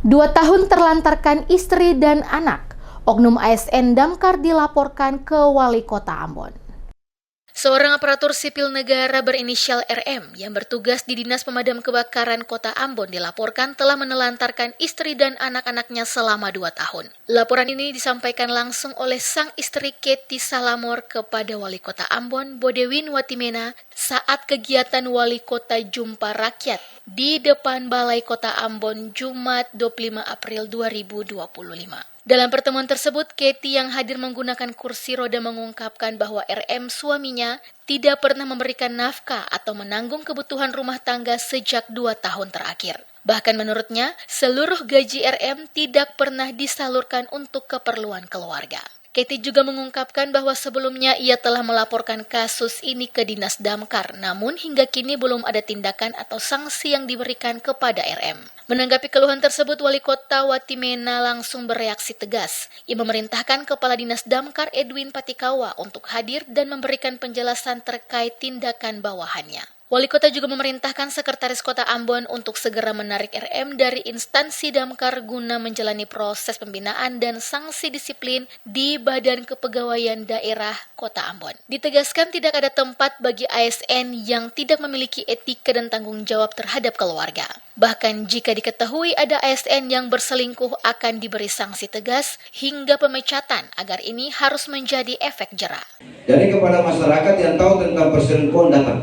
2 tahun terlantarkan istri dan anak, oknum ASN Damkar dilaporkan ke Wali Kota Ambon. Seorang aparatur sipil negara berinisial RM yang bertugas di Dinas Pemadam Kebakaran Kota Ambon dilaporkan telah menelantarkan istri dan anak-anaknya selama 2 tahun. Laporan ini disampaikan langsung oleh sang istri Kety Salamor kepada Wali Kota Ambon, Bodewin Watimena, saat kegiatan Wali Kota Jumpa Rakyat di depan Balai Kota Ambon Jumat 25 April 2025. Dalam pertemuan tersebut, Kety yang hadir menggunakan kursi roda mengungkapkan bahwa RM suaminya tidak pernah memberikan nafkah atau menanggung kebutuhan rumah tangga sejak 2 tahun terakhir. Bahkan menurutnya, seluruh gaji RM tidak pernah disalurkan untuk keperluan keluarga. Kety juga mengungkapkan bahwa sebelumnya ia telah melaporkan kasus ini ke Dinas Damkar, namun hingga kini belum ada tindakan atau sanksi yang diberikan kepada RM. Menanggapi keluhan tersebut, Wali Kota Watimena langsung bereaksi tegas. Ia memerintahkan Kepala Dinas Damkar Edwin Patikawa untuk hadir dan memberikan penjelasan terkait tindakan bawahannya. Wali Kota juga memerintahkan Sekretaris Kota Ambon untuk segera menarik RM dari instansi Damkar guna menjalani proses pembinaan dan sanksi disiplin di Badan Kepegawaian Daerah Kota Ambon. Ditegaskan tidak ada tempat bagi ASN yang tidak memiliki etika dan tanggung jawab terhadap keluarga. Bahkan jika diketahui ada ASN yang berselingkuh akan diberi sanksi tegas hingga pemecatan agar ini harus menjadi efek jera. Jadi kepada masyarakat yang tahu tentang perselingkuhan datang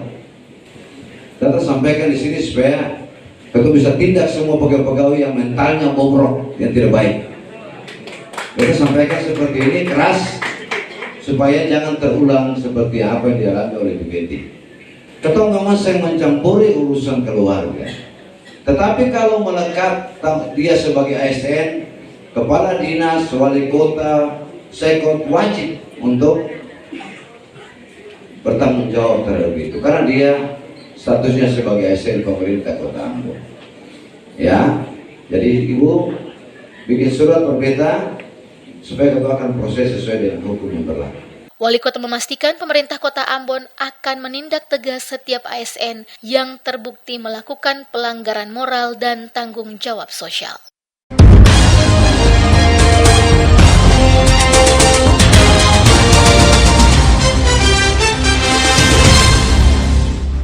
sampaikan di sini supaya kita bisa tindak semua pegawai-pegawai yang mentalnya bobrok, yang tidak baik. Kita sampaikan seperti ini keras supaya jangan terulang seperti apa yang dialami oleh Bu Kety. Kita nggak masih mencampuri urusan keluarga. Tetapi kalau melekat dia sebagai ASN, kepala dinas, wali kota, sekot wajib untuk bertanggung jawab terhadap itu, karena dia statusnya sebagai ASN pemerintah Kota Ambon. Ya, jadi Ibu bikin surat perdata supaya kita akan proses sesuai dengan hukum yang berlaku. Wali Kota memastikan pemerintah Kota Ambon akan menindak tegas setiap ASN yang terbukti melakukan pelanggaran moral dan tanggung jawab sosial.